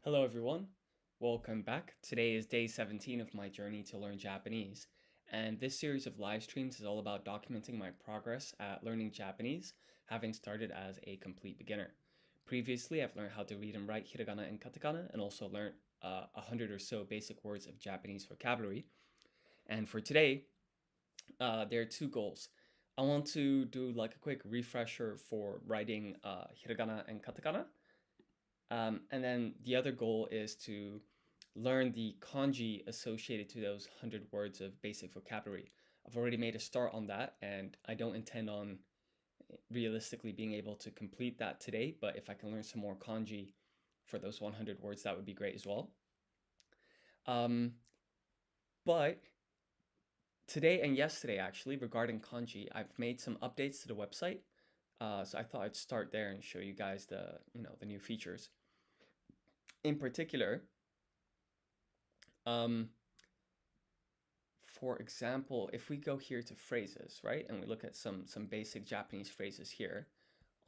Hello everyone, welcome back. Today is day 17 of my journey to learn Japanese, and this series of live streams is all about documenting my progress at learning Japanese, having started as a complete beginner. Previously, I've learned how to read and write hiragana and katakana, and also learned 100 or so basic words of Japanese vocabulary. And for today, there are two goals. I want to do like a quick refresher for writing hiragana and katakana, and then the other goal is to learn the kanji associated to those 100 words of basic vocabulary. I've already made a start on that, and I don't intend on realistically being able to complete that today, but if I can learn some more kanji for those 100 words, that would be great as well. But today and yesterday, actually, regarding kanji, I've made some updates to the website. So I thought I'd start there and show you guys the new features. In particular, for example, if we go here to phrases, right, and we look at some basic Japanese phrases here,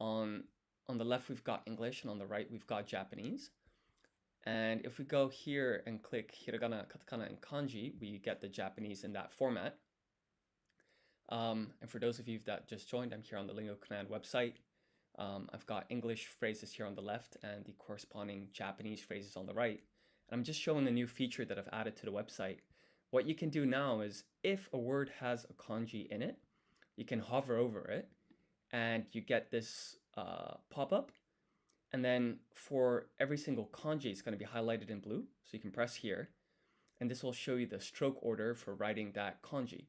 on the left we've got English, and on the right we've got Japanese. And if we go here and click hiragana, katakana, and kanji, we get the Japanese in that format. And for those of you that just joined, I'm here on the Lingo Command website. I've got English phrases here on the left and the corresponding Japanese phrases on the right. And I'm just showing the new feature that I've added to the website. What you can do now is if a word has a kanji in it, you can hover over it and you get this pop-up. And then for every single kanji, it's going to be highlighted in blue. So you can press here and this will show you the stroke order for writing that kanji.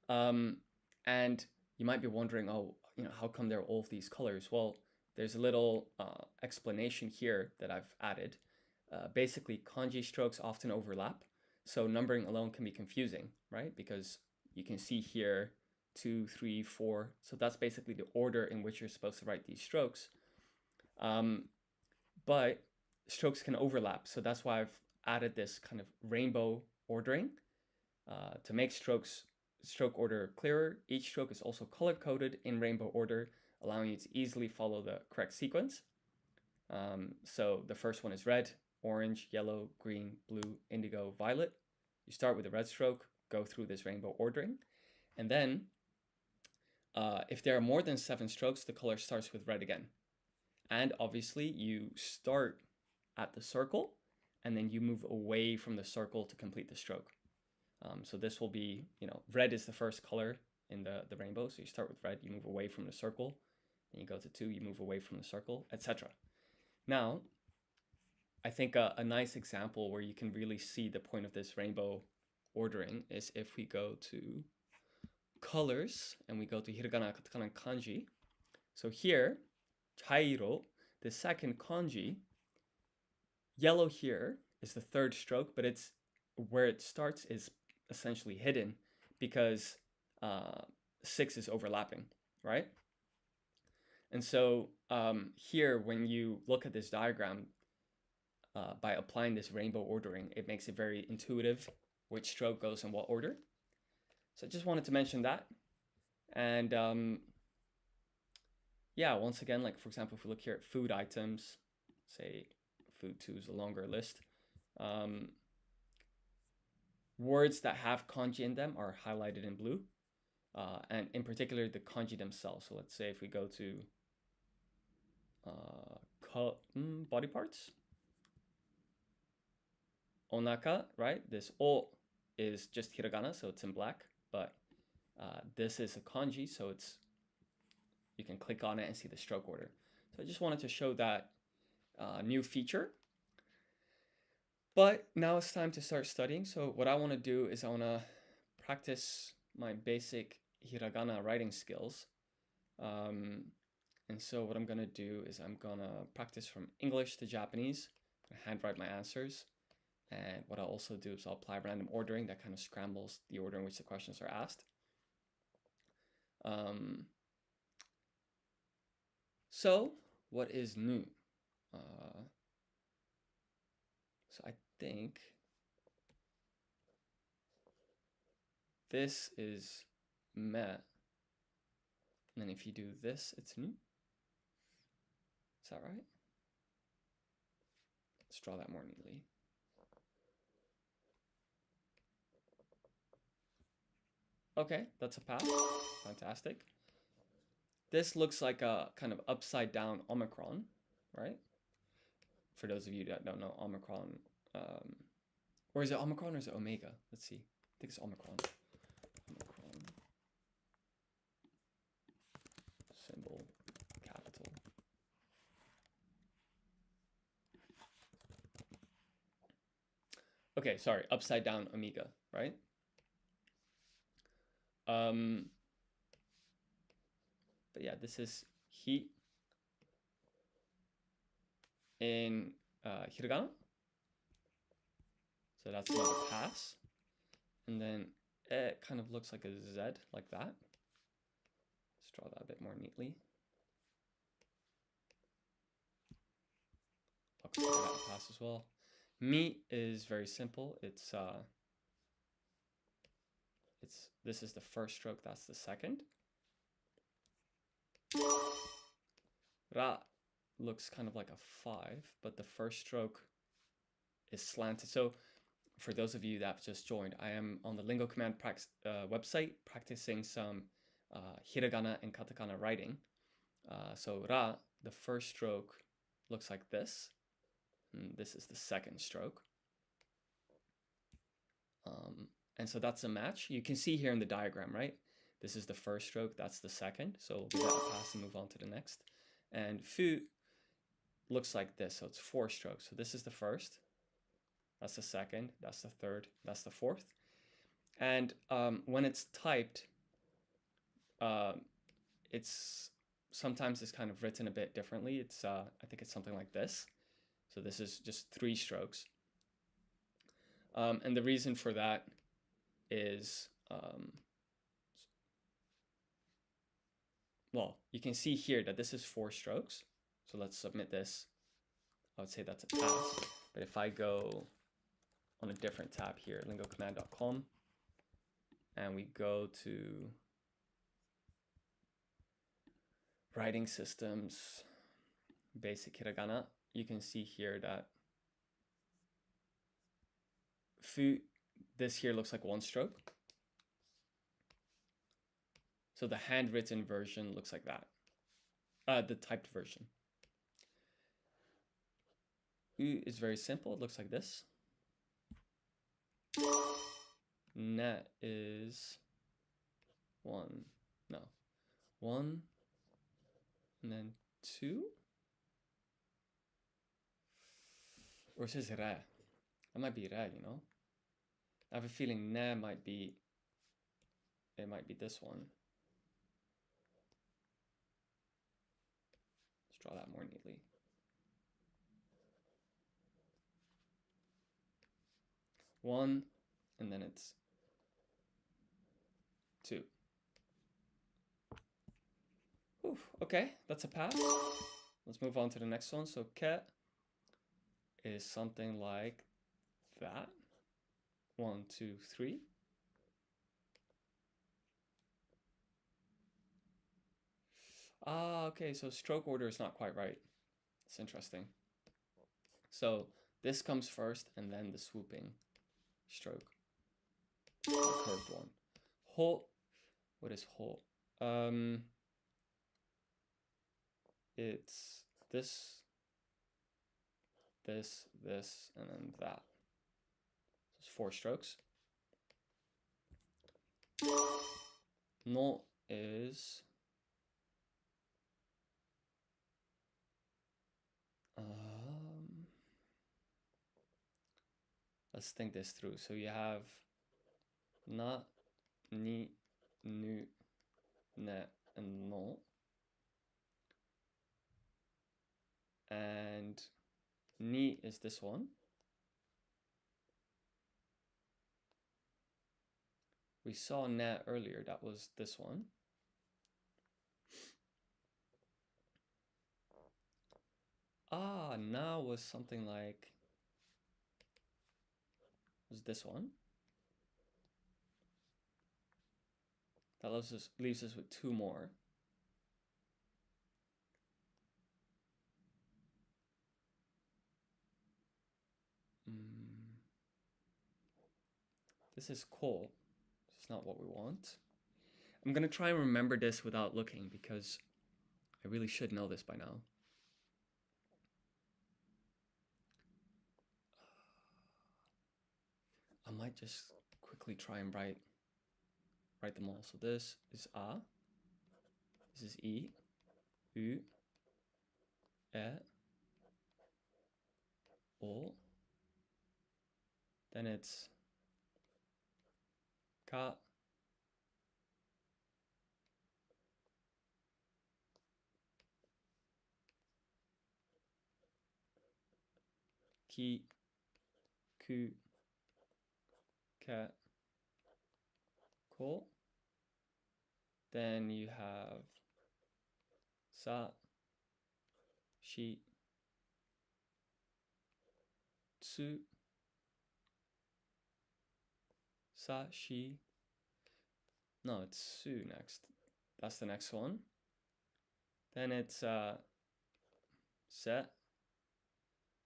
And you might be wondering, oh, how come there are all of these colors? Well, there's a little explanation here that I've added. Basically, kanji strokes often overlap, so numbering alone can be confusing, right? Because you can see here 2, 3, 4. So that's basically the order in which you're supposed to write these strokes. But strokes can overlap, so that's why I've added this kind of rainbow ordering to make stroke order clearer. Each stroke is also color-coded in rainbow order, allowing you to easily follow the correct sequence. So the first one is red, orange, yellow, green, blue, indigo, violet. You start with the red stroke, go through this rainbow ordering, and then if there are more than 7 strokes, the color starts with red again. And obviously you start at the circle and then you move away from the circle to complete the stroke. So this will be, red is the first color in the rainbow. So you start with red, you move away from the circle, and you go to 2, you move away from the circle, etc. Now, I think a nice example where you can really see the point of this rainbow ordering is if we go to colors and we go to hiragana, katakana, and kanji. So here, chairo, the second kanji, yellow here is the third stroke, but it's where it starts is essentially hidden because 6 is overlapping, right? And so here, when you look at this diagram, by applying this rainbow ordering, it makes it very intuitive which stroke goes in what order. So I just wanted to mention that. And yeah, once again, like for example, if we look here at food items, say food 2 is a longer list. Words that have kanji in them are highlighted in blue, and in particular the kanji themselves. So let's say if we go to body parts, onaka, right? This o is just hiragana, so it's in black, but this is a kanji, so you can click on it and see the stroke order. So I just wanted to show that new feature. But now it's time to start studying. So what I want to do is I want to practice my basic hiragana writing skills. And so what I'm going to do is I'm going to practice from English to Japanese, handwrite my answers. And what I'll also do is I'll apply random ordering that kind of scrambles the order in which the questions are asked. So what is new? So I think this is met. And then if you do this, it's new. Is that right? Let's draw that more neatly. Okay, that's a path. Fantastic. This looks like a kind of upside down omicron, right? For those of you that don't know omicron, or is it omicron or is it omega? Let's see. I think it's omicron. Omicron. Symbol, capital. Okay, sorry, upside down omega, right? But yeah, this is hi in hiragana. So that's not a pass. And then it kind of looks like a Z, like that. Let's draw that a bit more neatly. I'll consider that a pass as well. Mi is very simple. This is the first stroke, that's the second. Ra looks kind of like a 5, but the first stroke is slanted. So for those of you that have just joined, I am on the Lingo Command website practicing some hiragana and katakana writing. So Ra, the first stroke, looks like this. And this is the second stroke. And so that's a match. You can see here in the diagram, right? This is the first stroke, that's the second. So we'll give that a pass and move on to the next. And Fu looks like this, so it's 4 strokes. So this is the first, that's the second, that's the third, that's the fourth. And when it's typed, sometimes it's kind of written a bit differently. I think it's something like this. So this is just 3 strokes. And the reason for that is, well, you can see here that this is 4 strokes. So let's submit this. I would say that's a pass. But if I go on a different tab here, lingocommand.com, and we go to writing systems, basic hiragana, you can see here that Fu, this here looks like 1 stroke. So the handwritten version looks like that. The typed version. U is very simple. It looks like this. Na is 1. No. 1. And then 2. Or it says re. That might be re, you know? I have a feeling na might be, it might be this one. Let's draw that more neatly. One, and then it's 2. Oof, okay, that's a pass. Let's move on to the next one. So ke is something like that. 1, 2, 3. Ah, okay, so stroke order is not quite right. It's interesting. So this comes first and then the swooping stroke. The curved one. Ho, what is ho? It's this, and then that. So it's 4 strokes. No is let's think this through. So you have na, ni, nu, ne, and no. And ni is this one. We saw na earlier, that was this one. Ah, na was something like, was this one. That leaves us with 2 more. This is ko. This is not what we want. I'm gonna try and remember this without looking because I really should know this by now. I might just quickly try and write them all. So this is a, this is i, u, e, o. Then it's ka, ki, ku, ke, ko. Then you have sa, shi, tsu, sa, shi. No, it's su next. That's the next one. Then it's se.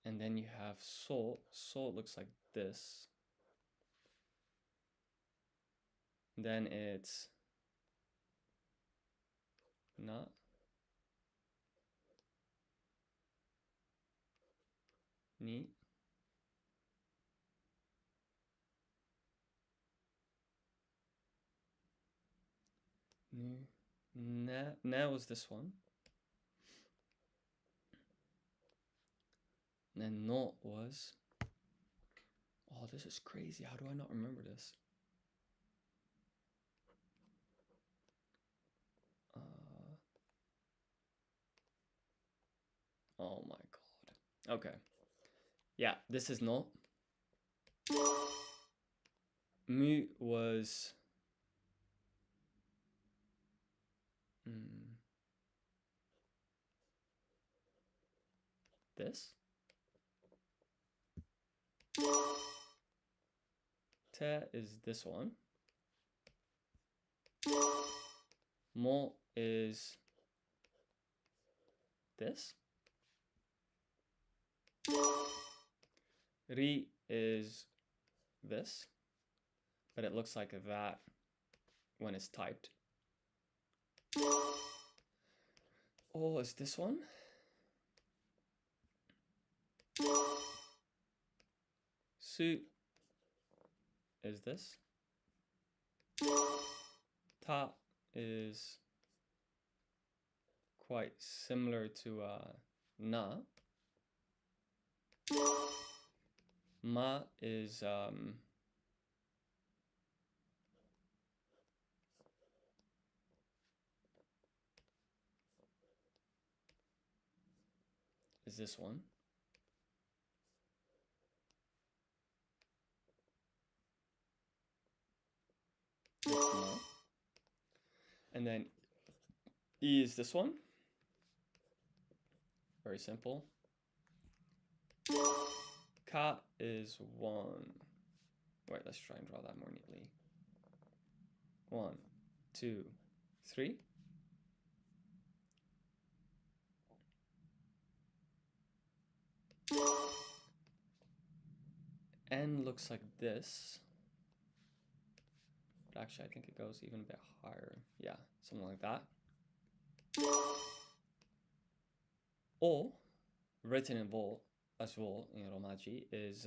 And then you have so. So looks like this. Then it's na, ni, nu, na. Na was this one. And then no was. Oh, this is crazy. How do I not remember this? Oh my god. Okay. Yeah, this is no. Mu was. This. Te is this one. Mo is this. Ri is this, but it looks like that when it's typed. Oh, is this one? Su is this. Ta is quite similar to na. Ma is this one. And then E is this one. Very simple. Ka is 1. Wait, let's try and draw that more neatly. 1, 2, 3. N looks like this. But actually, I think it goes even a bit higher. Yeah, something like that. O, written in vol as well in Romaji, is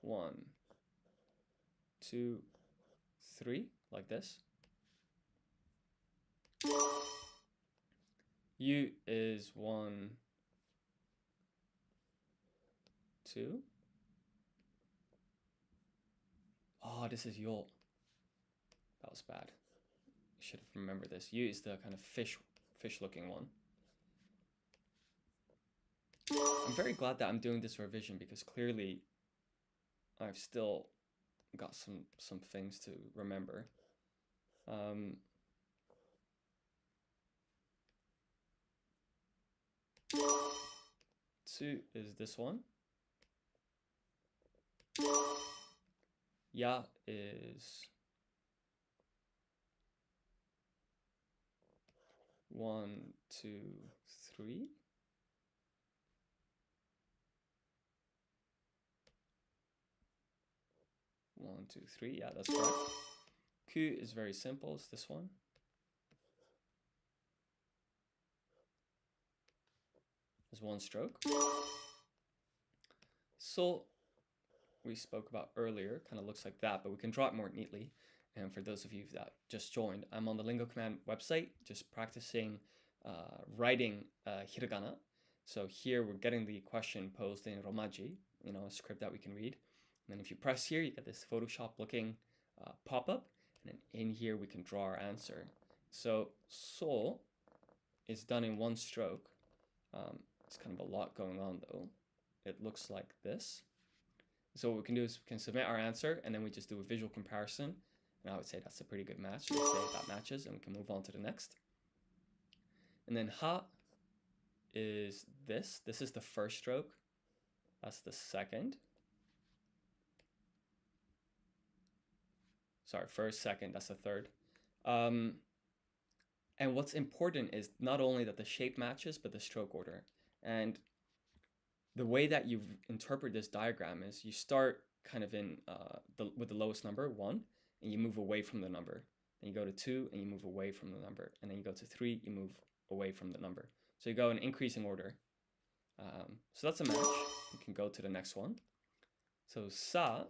1, 2, 3, like this. U is 1, 2. Oh, this is yo. That was bad. I should have remembered this. U is the kind of fish looking one. I'm very glad that I'm doing this revision because clearly I've still got some things to remember. Tsu is this one. Ya is 1, 2, 3. 2, 3. Yeah, that's correct. Ku is very simple. It's this one. There's one stroke. So we spoke about earlier, kind of looks like that, but we can draw it more neatly. And for those of you that just joined, I'm on the Lingo Command website, just practicing writing hiragana. So here we're getting the question posed in romaji, you know, a script that we can read. And then if you press here, you get this Photoshop looking pop-up. And then in here, we can draw our answer. So is done in one stroke. It's kind of a lot going on though. It looks like this. So what we can do is we can submit our answer and then we just do a visual comparison. And I would say that's a pretty good match. So let's say that matches and we can move on to the next. And then ha is this. This is the first stroke. That's the second. Sorry, first, second, that's the third. And what's important is not only that the shape matches, but the stroke order. And the way that you interpret this diagram is you start kind of in with the lowest number, 1, and you move away from the number. Then you go to 2, and you move away from the number. And then you go to 3, you move away from the number. So you go in increasing order. So that's a match. You can go to the next one. So sa,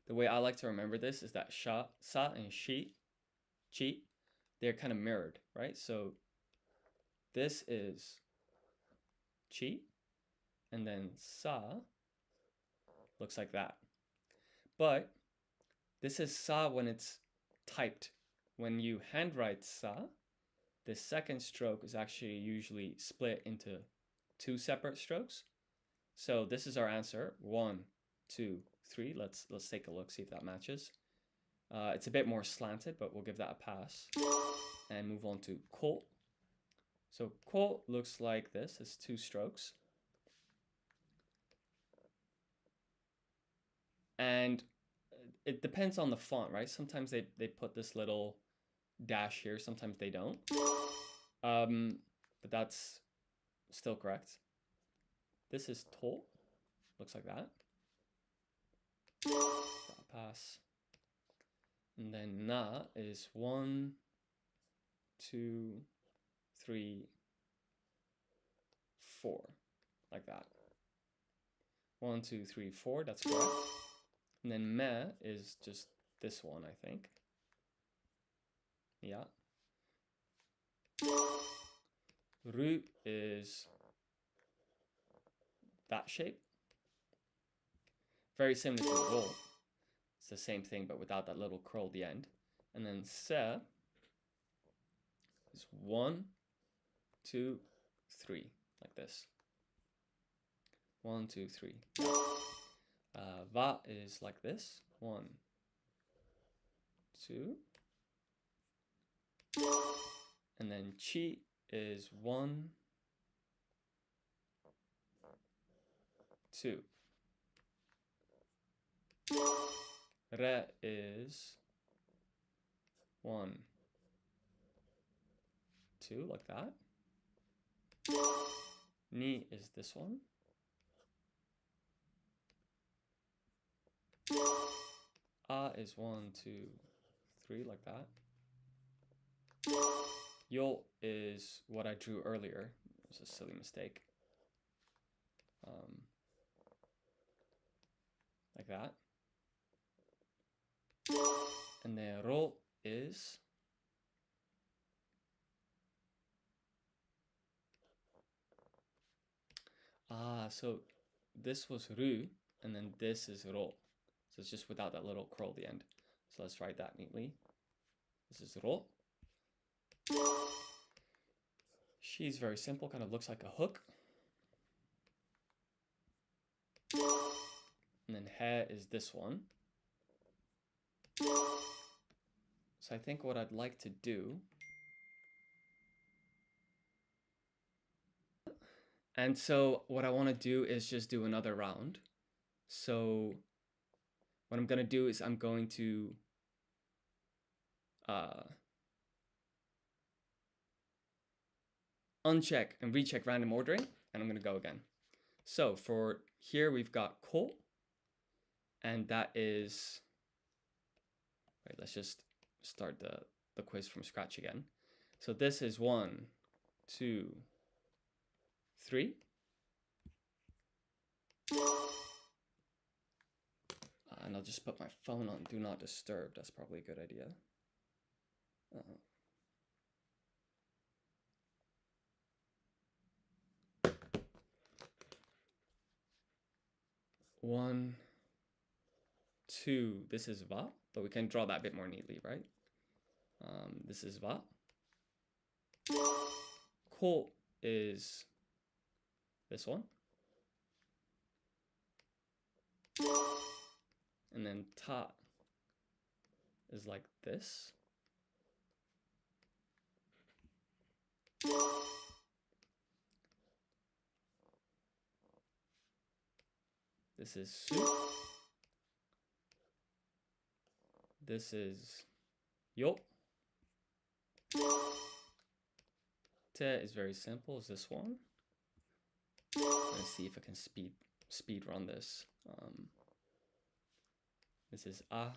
the way I like to remember this is that sha, sa, and shi, chi, they're kind of mirrored, right? So this is chi, and then sa looks like that. But this is sa when it's typed. When you handwrite sa, the second stroke is actually usually split into 2 separate strokes. So this is our answer, 1, 2, 3. Let's take a look, see if that matches. It's a bit more slanted, but we'll give that a pass. And move on to ko. So ko looks like this. It's 2 strokes. And it depends on the font, right? Sometimes they put this little dash here. Sometimes they don't. But that's still correct. This is to. Looks like that. That pass. And then na is 1, 2, 3, 4. Like that. 1, 2, 3, 4. That's correct. And then me is just this one, I think. Yeah. Ru is that shape. Very similar to ro. It's the same thing, but without that little curl at the end. And then se is 1, 2, 3, like this. 1, 2, 3. Va is like this. 1, 2. And then chi is 1, 2. Re is 1, 2, like that. Ni is this one. A is 1, 2, 3, like that. Yo is what I drew earlier. It was a silly mistake. Like that. And then ro is so this was ru, and then this is ro. So it's just without that little curl at the end. So let's write that neatly. This is ro. She's very simple, kind of looks like a hook. And then he is this one. So I think what I'd like to do, and so what I want to do is just do another round. So what I'm going to do is I'm going to uncheck and recheck random ordering, and I'm going to go again. So for here we've got ko, And that is, right, let's just start the quiz from scratch again. So this is 1, 2, 3. And I'll just put my phone on do not disturb. That's probably a good idea. 1, 2. This is va, but we can draw that a bit more neatly, right? This is va. Ko is this one. And then ta is like this. This is su. This is yo. Te is very simple, is this one. Let's see if I can speed run this. This is a.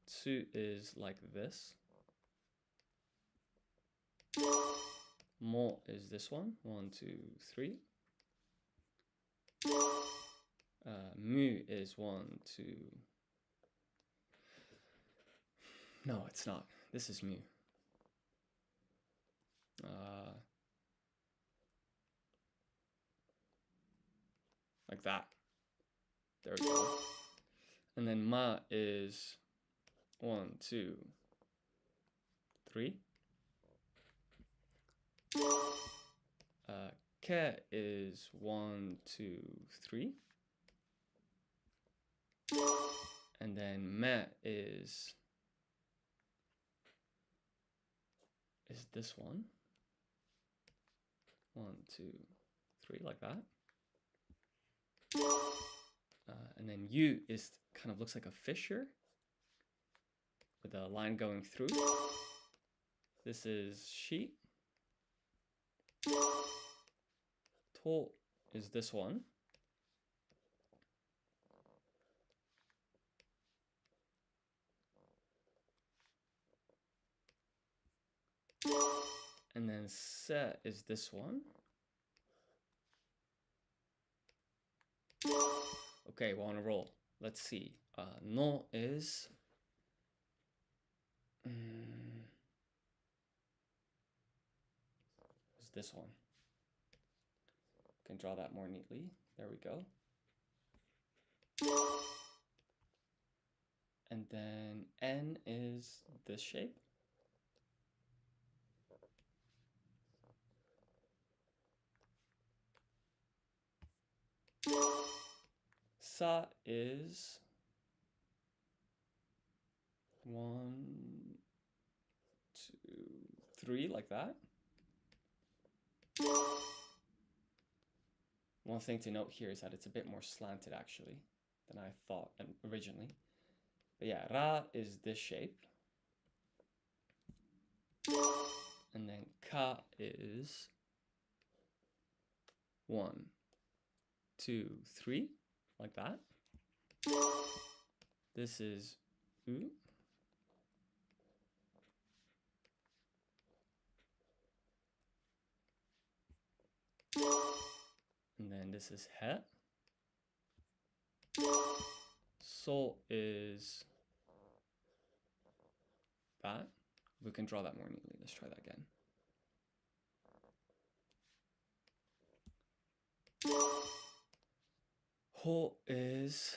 Tsu is like this. Mo is this one. 1, 2, 3. Mu is 1, 2. No, it's not. This is mu. Like that. There we go. And then ma is 1, 2, 3. Ke is 1, 2, 3. And then me is this one. 1, 2, 3, like that. And then you is kind of looks like a fissure with a line going through. This is she. To is this one. And then se is this one. Okay, we're on a roll. Let's see. No is this one. Can draw that more neatly. There we go. And then N is this shape. Sa is 1, 2, 3, like that. One thing to note here is that it's a bit more slanted actually than I thought originally. But yeah, Ra is this shape. And then Ka is 1, 2, 3, like that. This is U. And then this is He. So is that. We can draw that more neatly. Let's try that again. Ho is,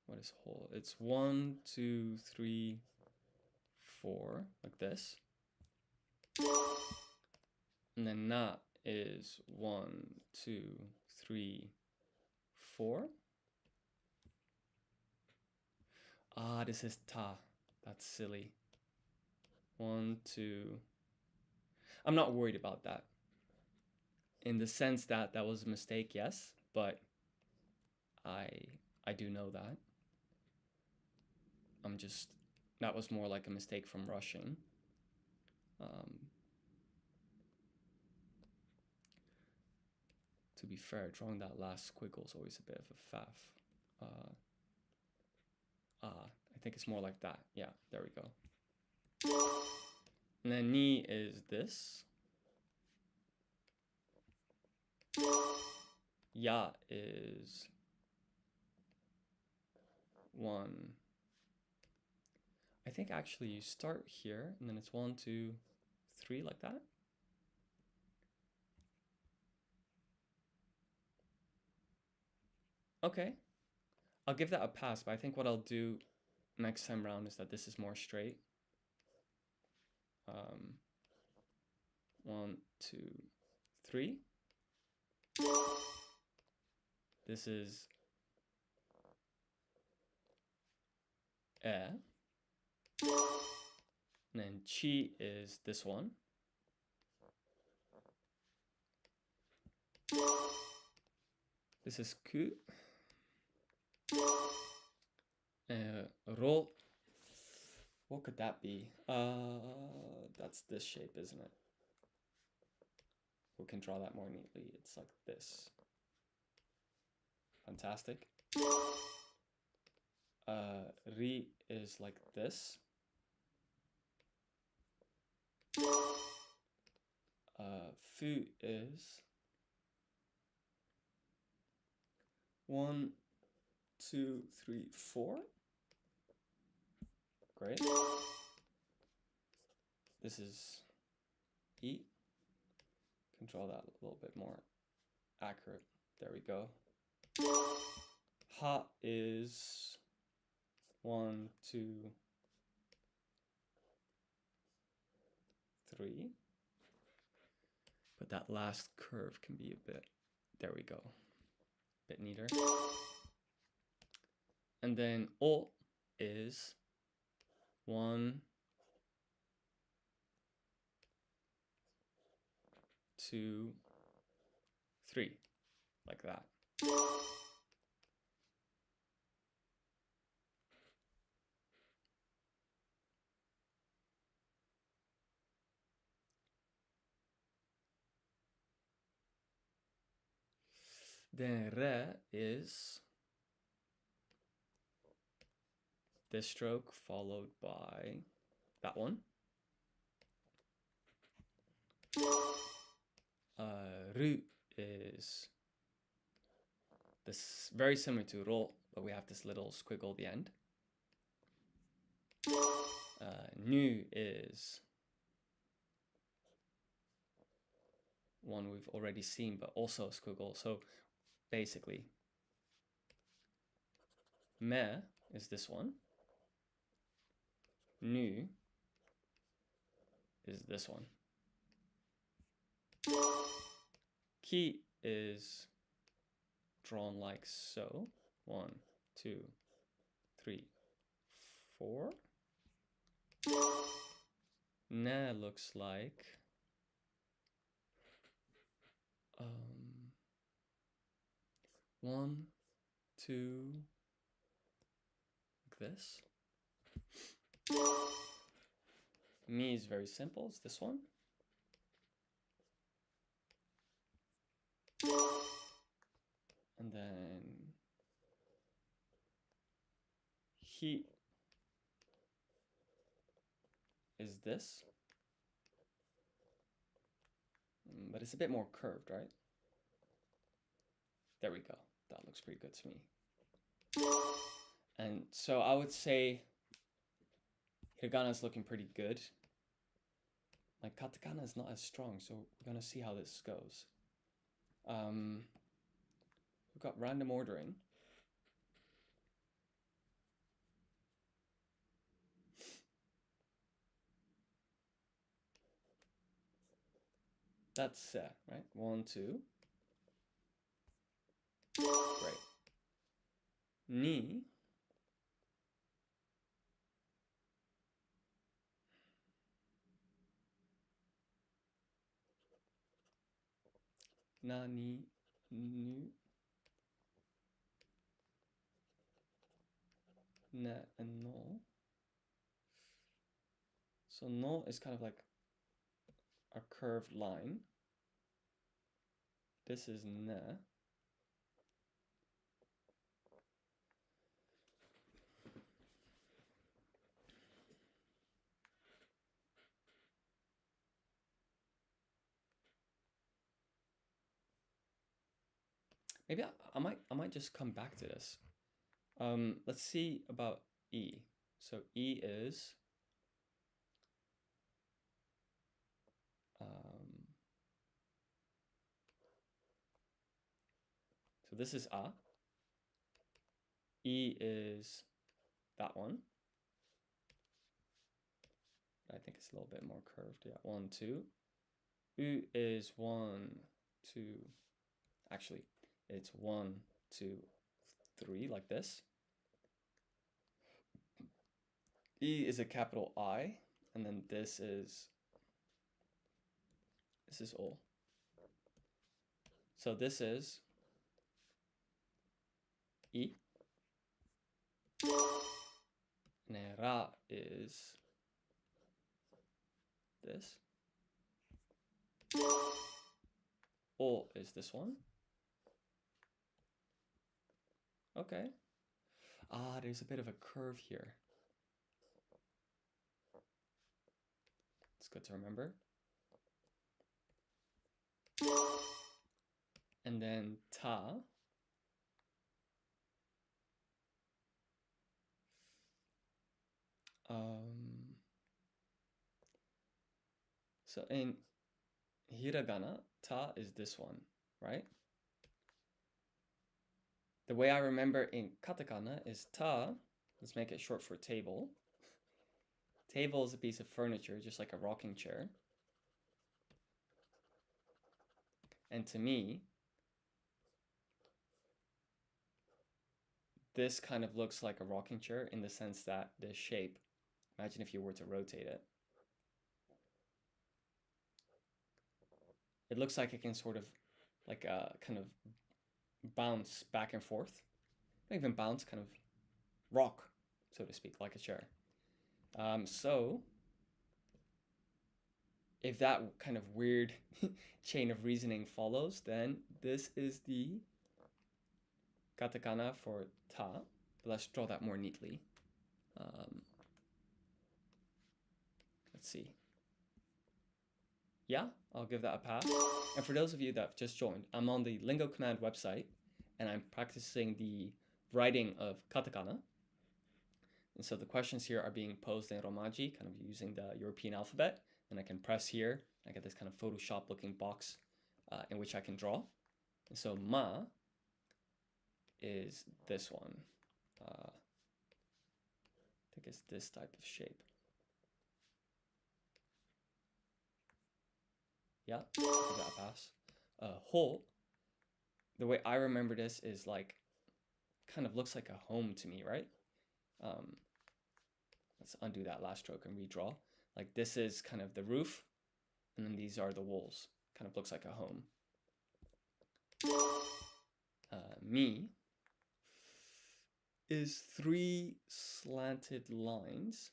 what is ho? It's 1, 2, 3, 4, like this. And then na is 1, 2, 3, 4. Ah, this is ta. That's silly. 1, 2. I'm not worried about that. In the sense that that was a mistake, yes, but I do know that. That was more like a mistake from rushing. to be fair, drawing that last squiggle is always a bit of a faff. I think it's more like that. Yeah, there we go. And then ni is this. Ya is 1. I think actually you start here and then it's 1, 2, 3 like that. Okay, I'll give that a pass, but I think what I'll do next time round is that this is more straight. 1, 2, 3. This is e. And then chi is this one. This is ku. Ro. What could that be? That's this shape, isn't it? We can draw that more neatly. It's like this. Fantastic. Ri is like this. Fu is 1, 2, 3, 4. Great. This is E. Can draw that a little bit more accurate. There we go. Ha is 1, 2, 3. But that last curve can be a bit, there we go, a bit neater. And then O is 1, 2, 3, like that. Then re is this stroke followed by that one. Ru is this, very similar to ro, but we have this little squiggle at the end. Nu is one we've already seen, but also a squiggle. So basically, me is this one. Nu is this one. Ki is drawn like so. 1, 2, 3, 4. Ne looks like 1, 2, like this. Mi is very simple, it's this one. And then he is this. But it's a bit more curved, right? There we go. That looks pretty good to me. And so I would say hiragana is looking pretty good. Like katakana is not as strong, so we're gonna see how this goes. We've got random ordering. That's right? 1, 2. Great. Ni. Na, ni, nu. Ne, and no. So no is kind of like a curved line. this is ne. Maybe I might just come back to this. Let's see about E. So E is so this is A. E is that one. I think it's a little bit more curved. Yeah, 1, 2. U is 1, 2. Actually, it's 1, 2, 3, like this. E is a capital I, and then this is O. So this is E. And then Ra is this. O is this one. Okay. There's a bit of a curve here. It's good to remember. And then Ta. So in hiragana, Ta is this one, right? The way I remember in katakana is Ta. Let's make it short for table. Table is a piece of furniture, just like a rocking chair. And to me, this kind of looks like a rocking chair in the sense that the shape, imagine if you were to rotate it. It looks like it can sort of like kind of bounce back and forth. Not even bounce, kind of rock, so to speak, like a chair. So if that kind of weird chain of reasoning follows, then this is the katakana for ta. But let's draw that more neatly. Let's see. Yeah, I'll give that a pass. And for those of you that have just joined, I'm on the Lingo Command website, and I'm practicing the writing of katakana. And so the questions here are being posed in Romaji, kind of using the European alphabet. And I can press here. I get this kind of Photoshop looking box in which I can draw. And so ma is this one. I think it's this type of shape. Yeah, give that a pass. Ho, the way I remember this is like, kind of looks like a home to me, right? Let's undo that last stroke and redraw. Like this is kind of the roof, and then these are the walls. Kind of looks like a home. Mi is 3 slanted lines,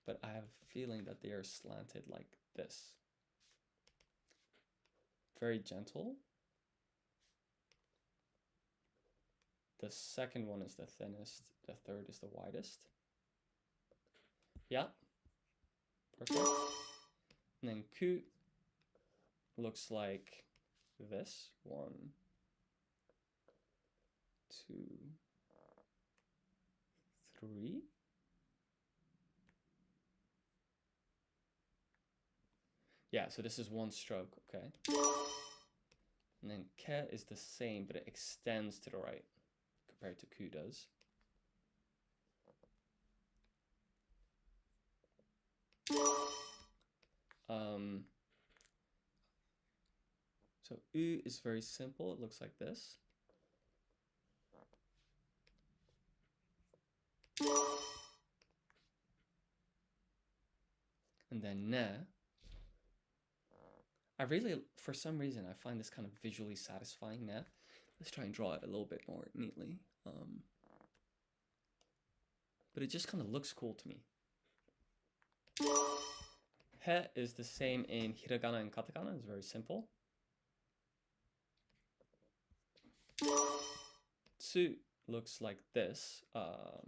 but I have a feeling that they are slanted like this. Very gentle. The second one is the thinnest. The third is the widest. Yeah. Perfect. And then ku looks like this. 1, 2, 3. Yeah, so this is 1 stroke, okay? And then ke is the same, but it extends to the right compared to ku does. So u is very simple. It looks like this. And then ne. I really, for some reason, I find this kind of visually satisfying ne. Let's try and draw it a little bit more neatly. But it just kind of looks cool to me. He is the same in hiragana and katakana. It's very simple. Tsu looks like this. But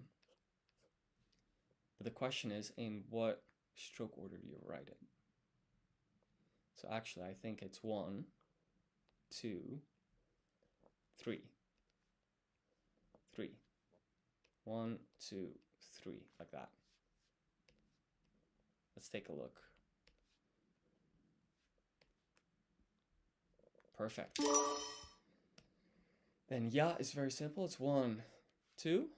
the question is, in what stroke order do you write it? So actually, I think it's 1, 2, 3. 3. 1, 2, 3, like that. Let's take a look. Perfect. Then ya is very simple. It's 1, 2.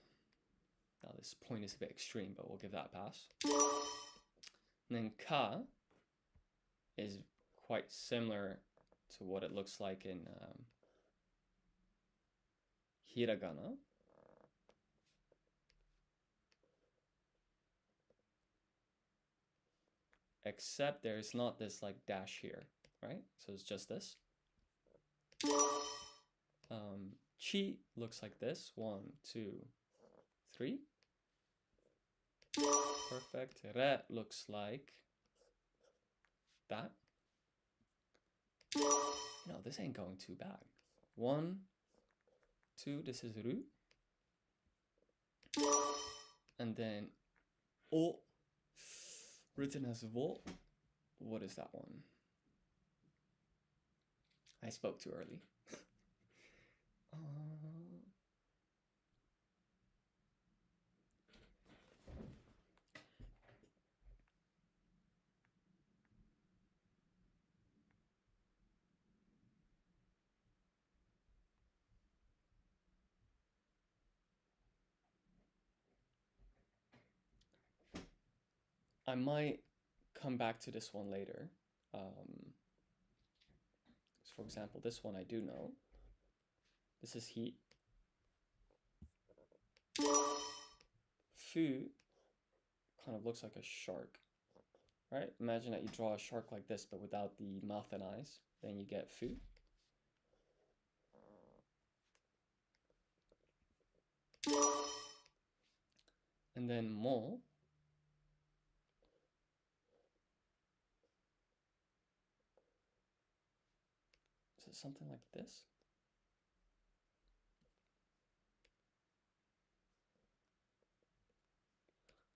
Now this point is a bit extreme, but we'll give that a pass. And then ka is quite similar to what it looks like in hiragana. Except there's not this like dash here, right? So it's just this. Chi looks like this. 1, 2, 3. Perfect. Re looks like that. No, this ain't going too bad. 1, 2, this is Ru. And then O, written as Vo. What is that one? I spoke too early. I might come back to this one later. So for example, this one I do know. This is heat. Fu kind of looks like a shark, right? Imagine that you draw a shark like this, but without the mouth and eyes. Then you get fu. And then mo. Is it something like this?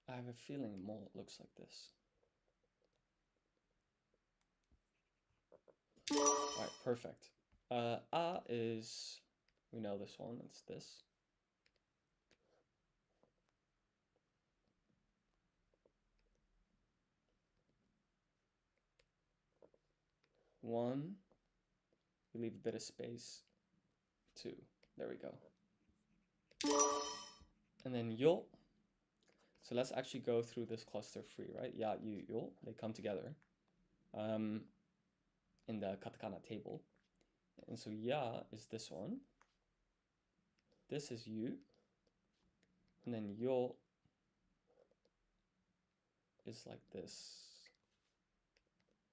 I have a feeling mo looks like this. Alright, perfect. A is, we know this one, it's this. One, we leave a bit of space. 2, there we go. And then yo. So let's actually go through this cluster free, right? Ya, yu, yo, they come together in the katakana table. And so ya is this one. This is yu. And then yo is like this.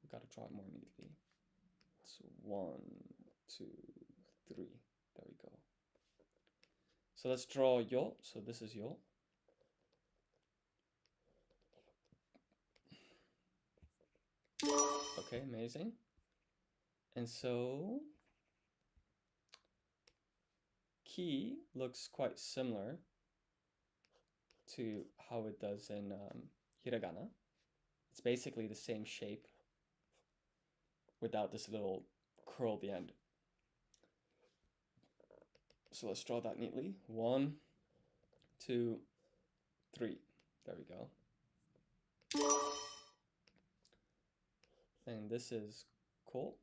We've got to draw it more neatly. It's 1, 2, 3. There we go. So let's draw yo. So this is yo. Okay, amazing. And so ki looks quite similar to how it does in hiragana. It's basically the same shape without this little curl at the end. So let's draw that neatly. 1, 2, 3. There we go. And this is ko.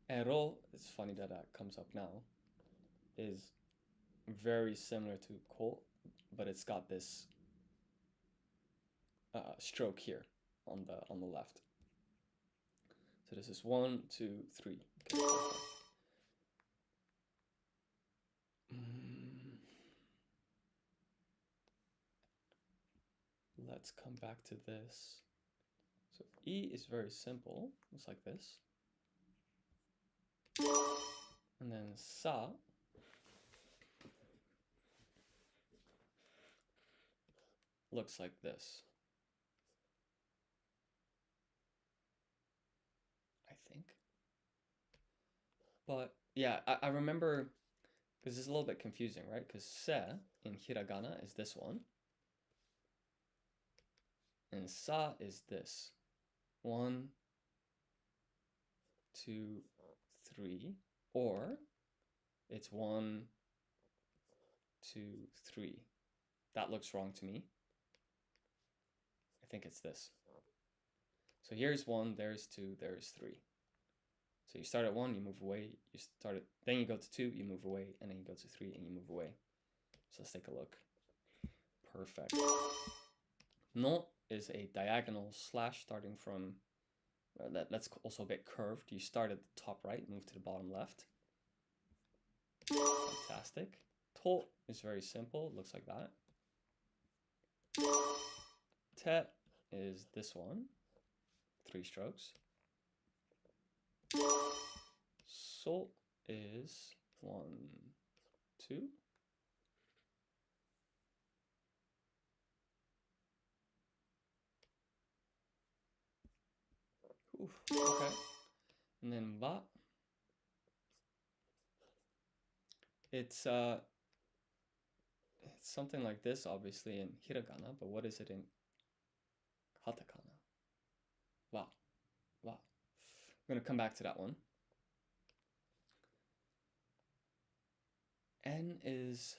And ro, it's funny that that comes up now, is very similar to ko, but it's got this stroke here on the left. So this is 1, 2, 3. Okay, let's come back to this. So E is very simple. It's like this. And then sa looks like this. I think. But yeah, I remember, because it's a little bit confusing, right? Because se in hiragana is this one, and sa is this. 1, 2, 3, or it's 1, 2, 3. That looks wrong to me. I think it's this. So here's 1, there's 2, there's 3. So you start at 1, you move away, then you go to 2, you move away, and then you go to 3 and you move away. So let's take a look. Perfect. No is a diagonal slash starting from, that's also a bit curved. You start at the top right, move to the bottom left. Fantastic. To is very simple, looks like that. Te is this one, 3 strokes. So is 1, 2. Oof, okay. And then va. It's something like this, obviously, in hiragana, but what is it in katakana? Wow. Wow. I'm gonna come back to that one. N is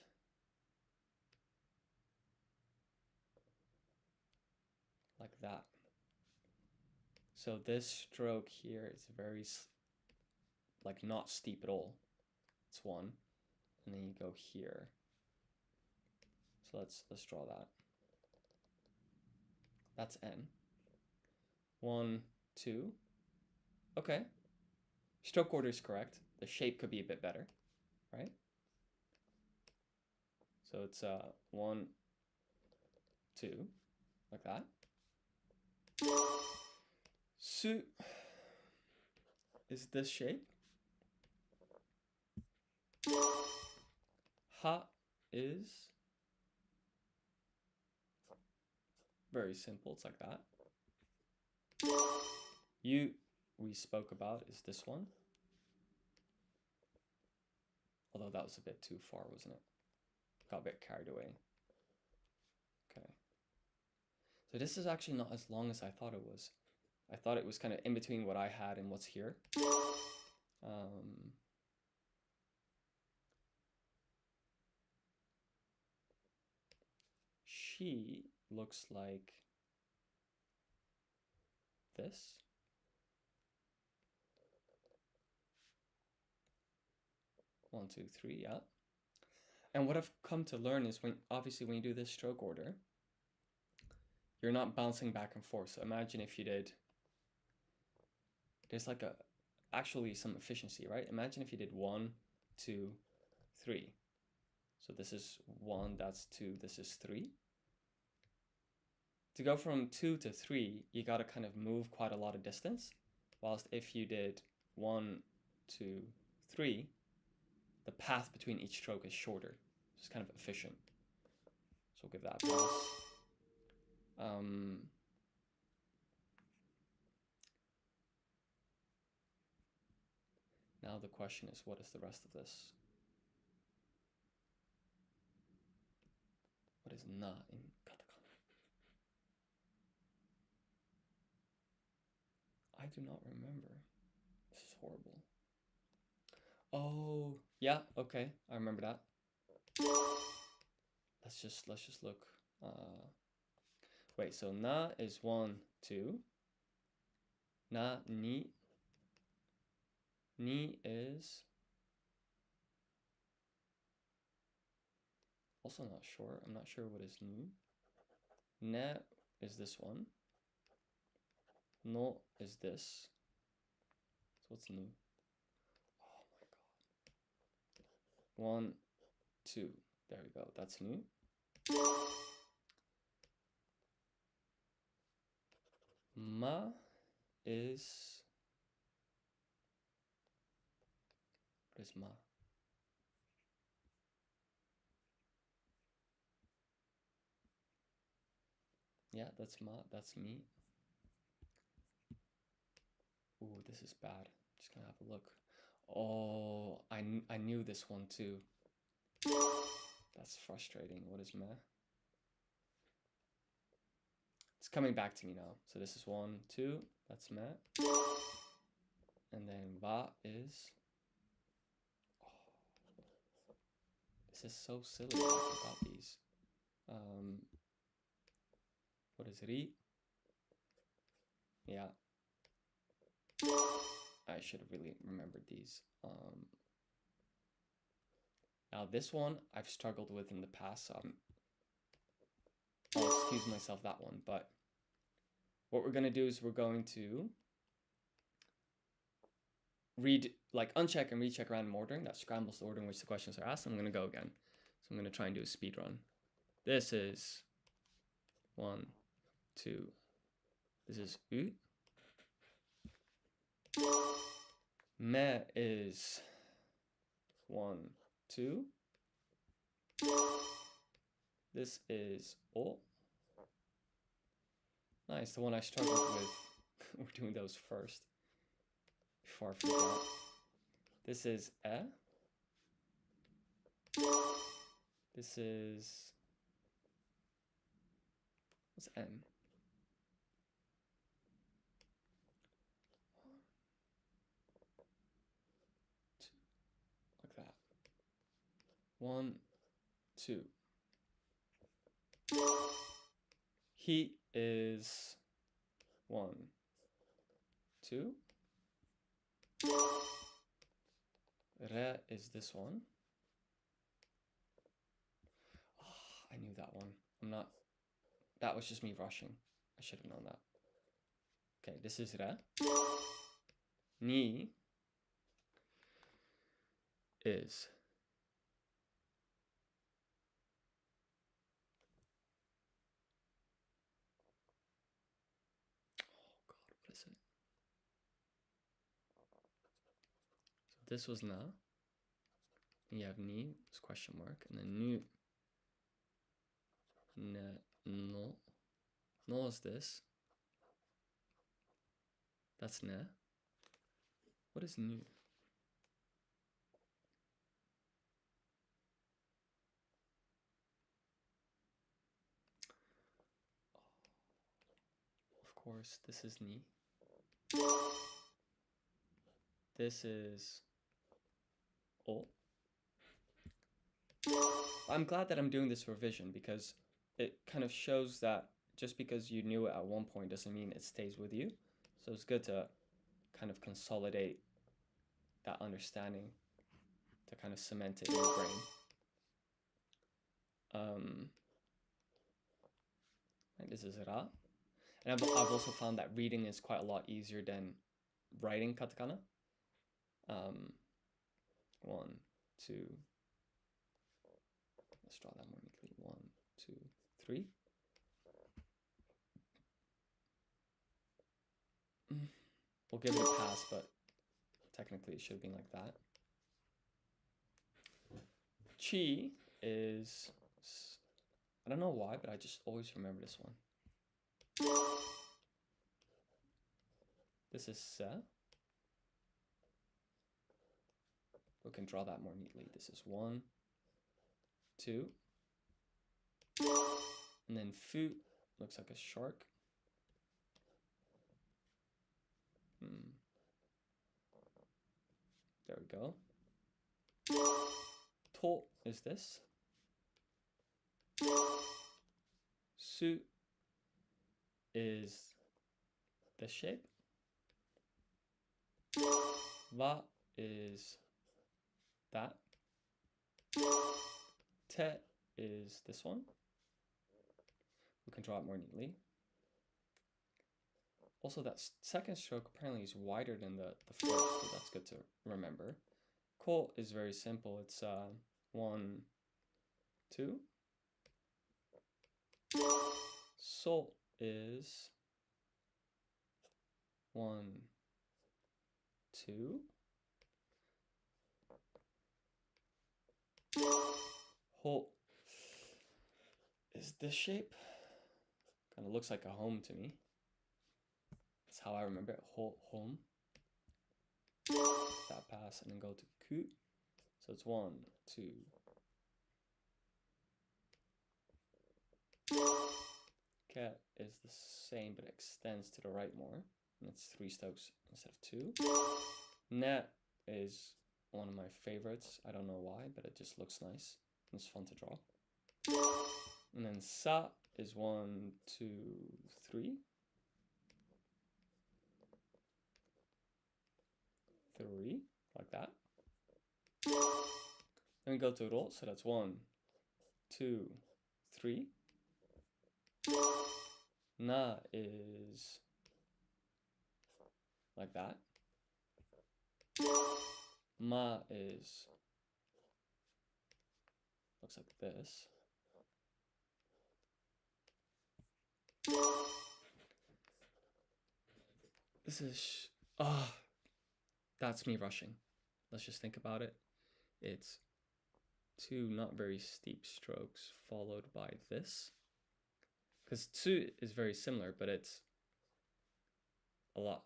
like that. So this stroke here is very, like, not steep at all. It's 1, and then you go here. So let's draw that. That's N. 1, 2. Okay. Stroke order is correct. The shape could be a bit better, right? So it's 1, 2, like that. Su is this shape. Ha is very simple. It's like that. You, we spoke about, is this one. Although that was a bit too far, wasn't it? Got a bit carried away. Okay. So this is actually not as long as I thought it was. I thought it was kind of in between what I had and what's here. She looks like this. One, two, three, yeah. And what I've come to learn is obviously when you do this stroke order, you're not bouncing back and forth. So imagine if you did, there's like actually some efficiency, right? Imagine if you did 1, 2, 3. So this is 1, that's 2, this is 3. To go from 2 to 3, you got to kind of move quite a lot of distance. Whilst if you did 1, 2, 3, the path between each stroke is shorter. It's kind of efficient. So we'll give that a pass. Now the question is, what is the rest of this? What is na in katakana? I do not remember. This is horrible. Oh, yeah, okay, I remember that. Let's just look. Wait, so na is 1, 2. Na, ni. Ni is also not sure. I'm not sure what is nu. Ne is this one. No is this. So what's nu? Oh my god. 1, 2. There we go. That's nu. Ma is. What is ma? Yeah, that's ma. That's me. Ooh, this is bad. Just gonna have a look. Oh, I knew this one too. That's frustrating. What is meh? It's coming back to me now. So this is 1, 2. That's meh. And then va is. Oh, this is so silly. I forgot these. What is ri? Yeah. I should have really remembered these. Now this one I've struggled with in the past, so I'll excuse myself that one. But what we're gonna do is we're going to read, like, uncheck and recheck random ordering. That scrambles the order in which the questions are asked. I'm gonna go again. So I'm gonna try and do a speed run. This is 1, 2. This is u. Me is 1, 2. This is o. Nice, the one I struggled with. We're doing those first before I forget. This is e. This is, what's m? 1, 2, like that. 1, 2. Heat is 1, 2. Re is this one. Oh, I knew that one. That was just me rushing. I should have known that. Okay, this is re. Ni is. Oh God, what is it? So this was na. You have ni, it's question mark, and then nu. Ne, no. No is this. That's ne. What is nu? Of course, this is ni. This is o. I'm glad that I'm doing this revision because it kind of shows that just because you knew it at one point doesn't mean it stays with you. So it's good to kind of consolidate that understanding, to kind of cement it in your brain. And this is ra. And I've also found that reading is quite a lot easier than writing katakana. 1, 2. Let's draw that more neatly. 1, 2, 3. We'll give it a pass, but technically it should have been like that. Chi is, I don't know why, but I just always remember this one. This is se. We can draw that more neatly. This is 1, 2. And then fu looks like a shark. There we go. To is this. Su is this shape. Va is that. Te is this one. We can draw it more neatly. Also, that second stroke apparently is wider than the first, so that's good to remember. Ko is very simple. It's 1, 2. So is 1, 2. Ho is this shape. Kind of looks like a home to me. That's how I remember it. Home. that pass, and then go to ku. So it's 1, 2. Ket is the same, but extends to the right more. And it's 3 strokes instead of 2. Ne is one of my favorites. I don't know why, but it just looks nice. And it's fun to draw. And then sa is 1, 2, 3. 3, like that. Then we go to ro, so that's 1, 2, 3. Na is like that. Ma is looks like this. This is that's me rushing. Let's just think about it. It's 2 not very steep strokes followed by this. Because 2 is very similar, but it's a lot.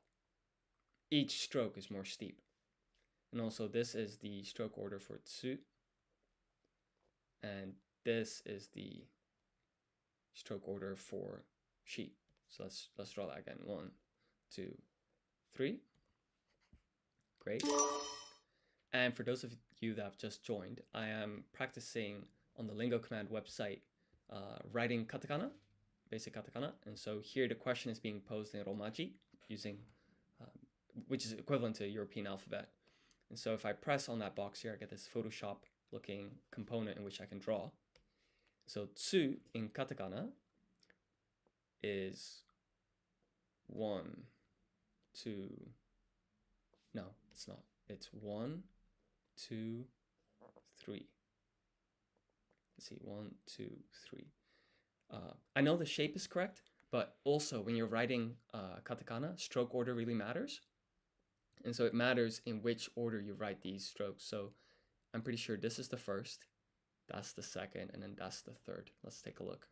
Each stroke is more steep. And also this is the stroke order for 2. And this is the stroke order for shi. So let's draw that again. 1, 2, 3. Great. And for those of you that have just joined, I am practicing on the Lingo Command website writing katakana, basic katakana. And so here the question is being posed in Romaji using, which is equivalent to a European alphabet. And so if I press on that box here, I get this Photoshop looking component in which I can draw. So tsu in katakana is 1, 2, no, it's not. It's 1, 2, 3. Let's see, 1, 2, 3. I know the shape is correct, but also when you're writing katakana, stroke order really matters. And so it matters in which order you write these strokes. So I'm pretty sure this is the first, that's the second, and then that's the third. Let's take a look.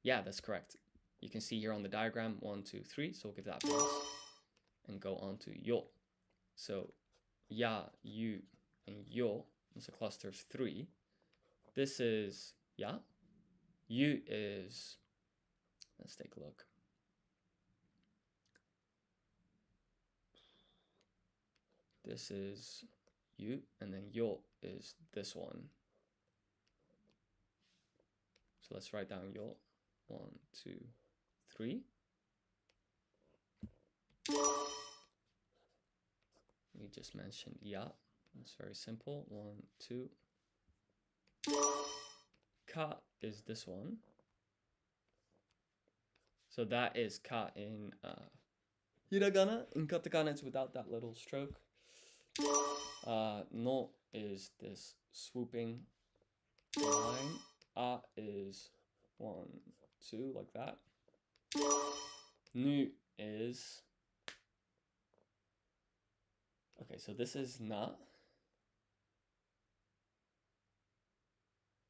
Yeah, that's correct. You can see here on the diagram, 1, 2, 3. So we'll give that pass and go on to yo. So ya, yu, and yo is a cluster of 3. This is ya. Yu is, let's take a look. This is yu, and then yo is this one. So let's write down yo. 1, 2, 3. We just mentioned ya. It's very simple. 1, 2. Ka is this one. So that is ka in hiragana. In katakana, it's without that little stroke. No is this swooping line. A is 1, 2, like that. Nu is, okay, so this is na.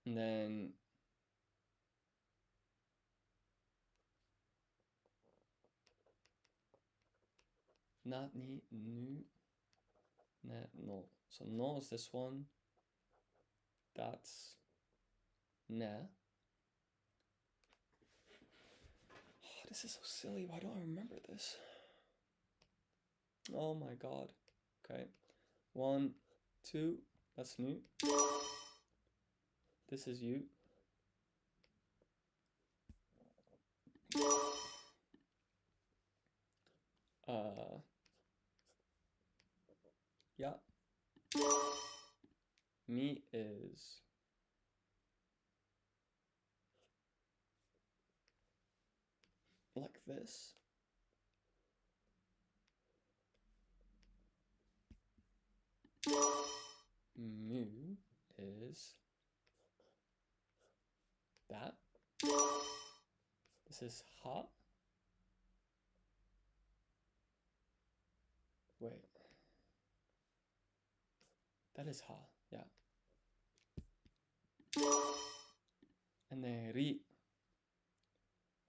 And then na, ni, nu, ne, no. So no is this one. That's ne. Oh, this is so silly. Why don't I remember this? Oh my god. Okay. 1, 2. That's nu. This is you. Yeah. Mi is like this. Mu is that. This is ha. Wait. That is ha, yeah. And then ri.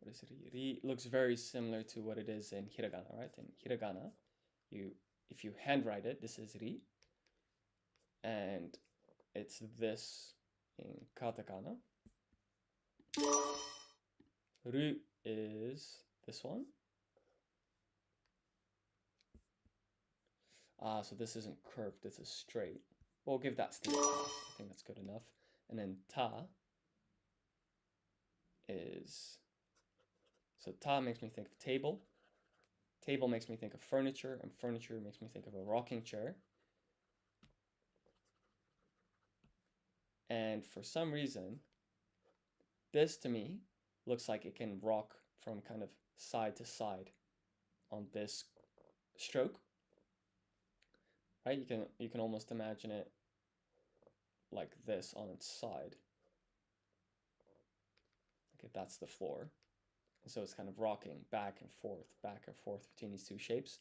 What is ri? Ri looks very similar to what it is in hiragana, right? In hiragana, you if you handwrite it, this is ri, and it's this in katakana. Ru is this one. So this isn't curved, this is straight. We'll give that still a pass. I think that's good enough. And then ta is, so ta makes me think of table. Table makes me think of furniture, and furniture makes me think of a rocking chair. And for some reason, this to me looks like it can rock from kind of side to side on this stroke. Right? You can almost imagine it like this on its side. Okay, that's the floor. And so it's kind of rocking back and forth between these two shapes.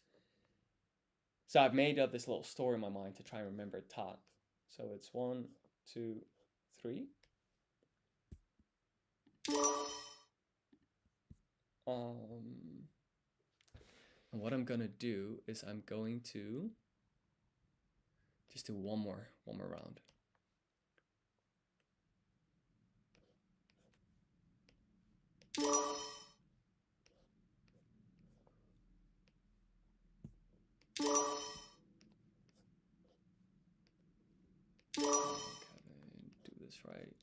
So I've made up this little story in my mind to try and remember ta. So it's 1, 2, 3. And what I'm gonna do is I'm going to just do one more round. Do this right.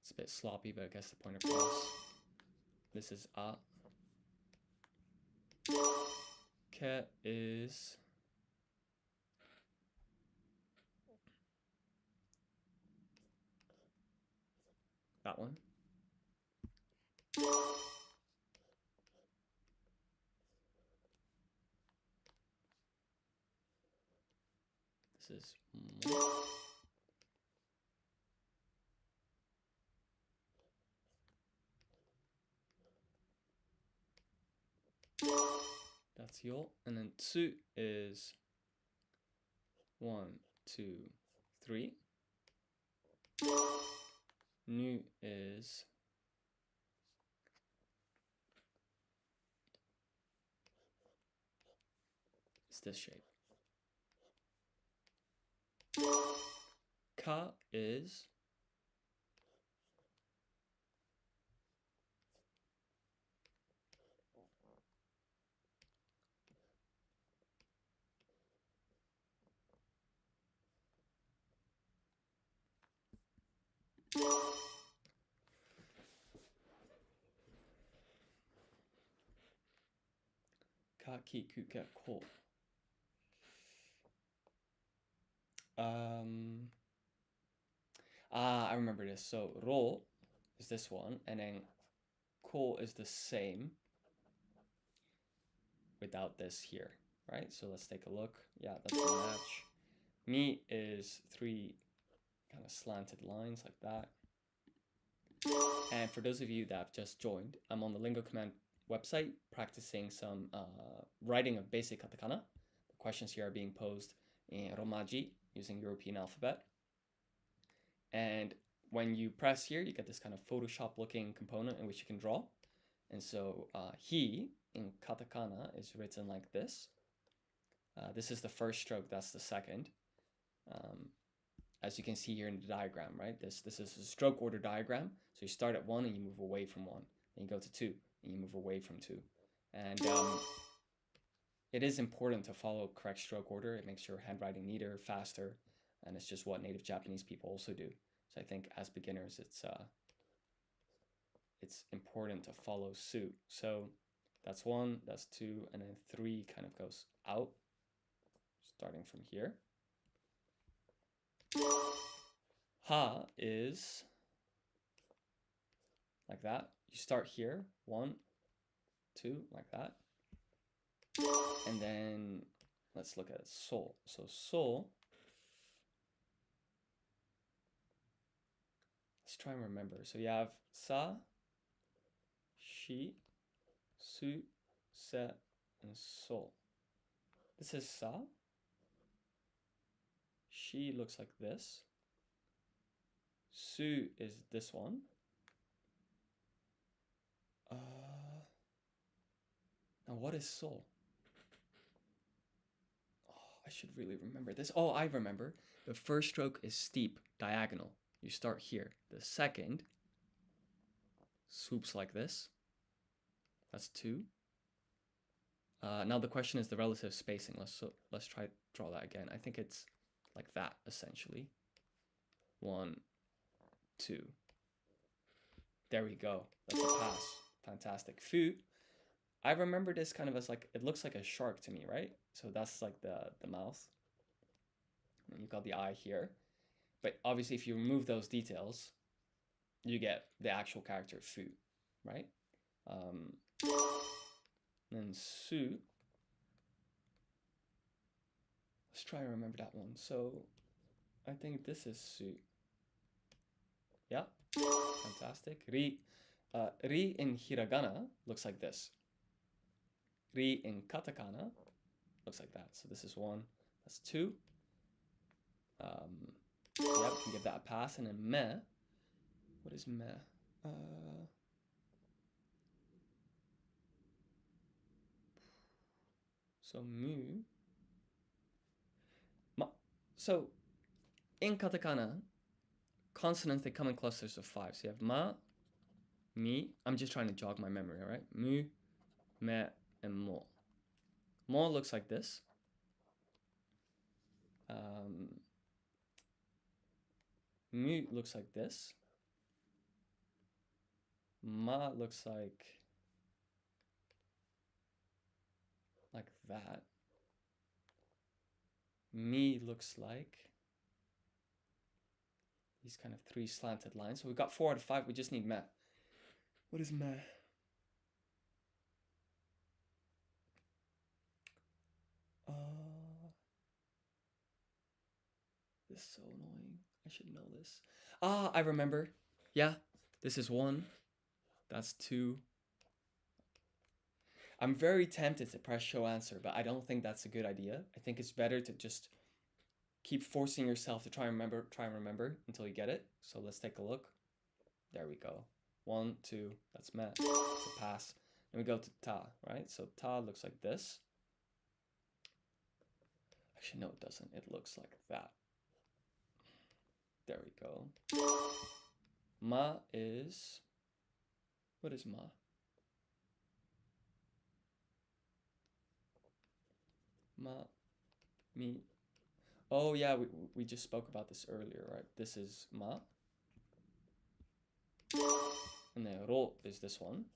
It's a bit sloppy, but I guess the point across. This is a. Ke is that one. This is mo. That's yo. And then tsu is 1, 2, 3. Nu is this shape. Ka is ka, ki, ku, ke, ko. I remember this. So ro is this one, and then ko is the same without this here, right? So let's take a look. Yeah, that's a match. Mi is 3 kind of slanted lines like that. And for those of you that have just joined, I'm on the Lingo Command website practicing some writing of basic katakana. The questions here are being posed in Romaji using European alphabet. And when you press here, you get this kind of Photoshop looking component in which you can draw. And so he in katakana is written like this. This is the first stroke, that's the second. As you can see here in the diagram, right? This is a stroke order diagram. So you start at 1 and you move away from 1. Then you go to 2 and you move away from 2. And it is important to follow correct stroke order. It makes your handwriting neater, faster, and it's just what native Japanese people also do. So I think as beginners, it's important to follow suit. So that's 1, that's 2, and then 3 kind of goes out, starting from here. Ha is like that. You start here, 1, 2, like that. And then let's look at so. So so, let's try and remember. So you have sa, shi, su, se, and so. This is sa. Shi looks like this. Su is this one. Now, what is so? Oh, I should really remember this. Oh, I remember. The first stroke is steep, diagonal. You start here. The second swoops like this. That's 2. Now the question is the relative spacing. Let's try draw that again. I think it's like that essentially. 1, 2. There we go. That's a pass. Fantastic. Fu. I remember this kind of as like, it looks like a shark to me, right? So that's like the mouth. And you've got the eye here. But obviously if you remove those details, you get the actual character Fu, right? Then Su. Let's try and remember that one. So I think this is Su. Yeah, fantastic. Ri. Ri in hiragana looks like this. Ri in katakana looks like that. So this is 1. That's 2. So yeah, we can give that a pass. And then me. What is me? So mu. Ma. So in katakana, consonants, they come in clusters of 5. So you have ma, mi. I'm just trying to jog my memory, all right? Mu, me, and mo. Mo looks like this. Mu looks like this. Ma looks like that. Mi looks like these kind of 3 slanted lines. So we've got 4 out of 5. We just need me. What is me? This is so annoying. I should know this. Ah, I remember. Yeah, this is 1. That's 2. I'm very tempted to press show answer, but I don't think that's a good idea. I think it's better to just keep forcing yourself to try and remember until you get it. So let's take a look. There we go. 1, 2, that's me. It's a pass. And we go to ta, right? So ta looks like this. Actually, no, it doesn't. It looks like that. There we go. Ma is... What is ma? Ma, mi. Oh yeah, we just spoke about this earlier, right? This is ma. And then ro is this one.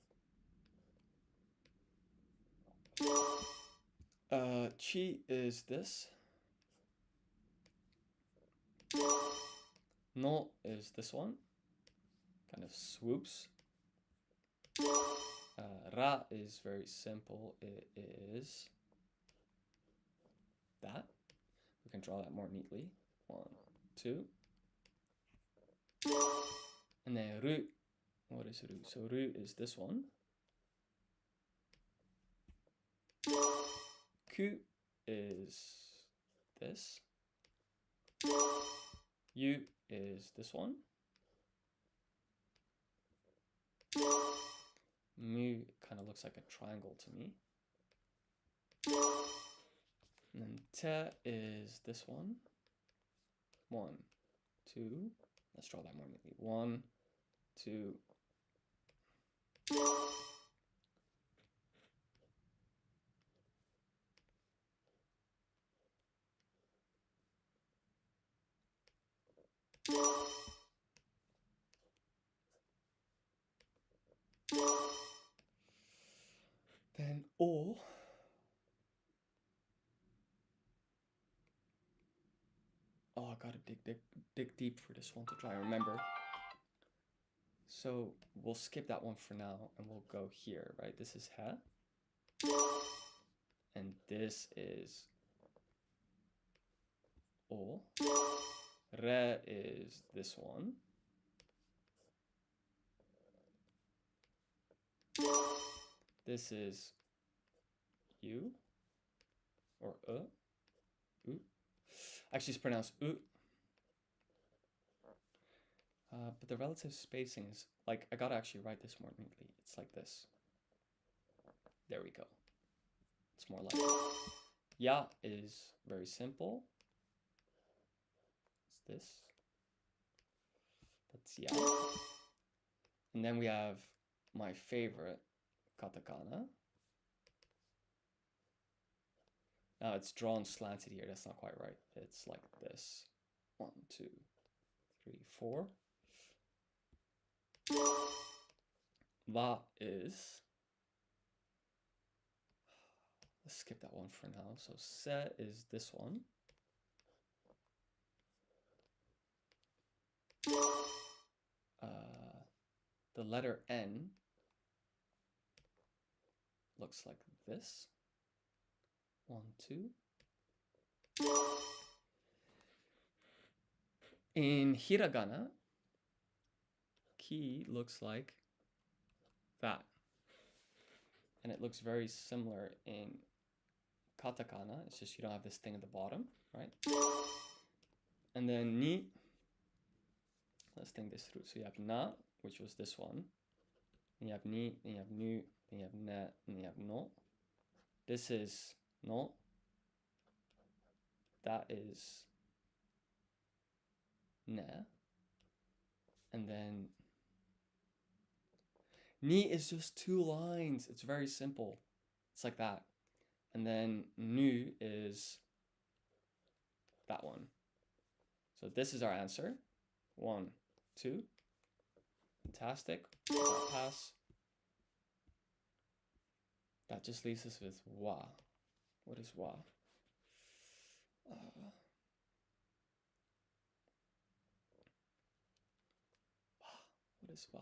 Chi is this. No is this one. Kind of swoops. Ra is very simple. It is that. We can draw that more neatly. 1, 2. And then ru. What is ru? So ru is this one. Ku is this. U is this one. Mu kind of looks like a triangle to me. And then te is this one. 1, 2. Let's draw that more neatly. 1, 2. Then O. Oh, I gotta dig deep for this one to try and remember. So we'll skip that one for now and we'll go here, right? This is he. And this is O. Re is this one. This is U or U. Actually, it's pronounced U. But the relative spacing is like, I gotta actually write this more neatly. It's like this. There we go. It's more like ya is very simple. It's this. That's ya. And then we have my favorite katakana. Now it's drawn slanted here. That's not quite right. It's like this. 1, 2, 3, 4. Va is. Let's skip that one for now. So se is this one. The letter N looks like this. 1, 2. In hiragana, ki looks like that. And it looks very similar in katakana. It's just you don't have this thing at the bottom, right? And then ni, let's think this through. So you have na, which was this one. Then you have ni, then you have nu, then you have ne, then you have no. This is no. That is ne. And then ni is just 2 lines. It's very simple. It's like that. And then nu is that one. So this is our answer. 1, 2. Fantastic. Pass. That just leaves us with wa. What is wa? What is wa?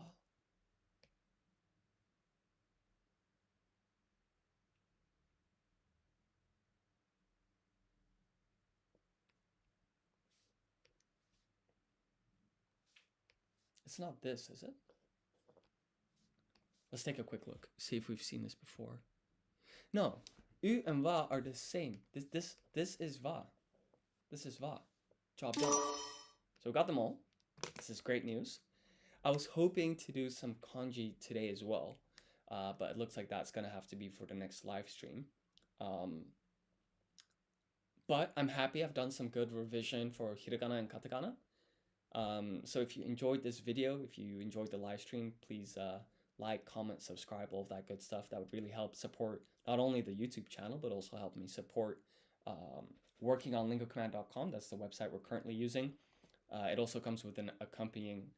It's not this, is it? Let's take a quick look. See if we've seen this before. No, u and va are the same. This is va. This is va. Job done. So we got them all. This is great news. I was hoping to do some kanji today as well, but it looks like that's gonna have to be for the next live stream. But I'm happy I've done some good revision for hiragana and katakana. So if you enjoyed this video, if you enjoyed the live stream, please like, comment, subscribe, all of that good stuff. That would really help support not only the YouTube channel, but also help me support working on lingocommand.com. That's the website we're currently using. It also comes with an accompanying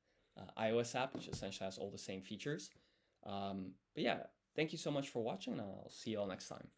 iOS app, which essentially has all the same features. But yeah, thank you so much for watching, and I'll see you all next time.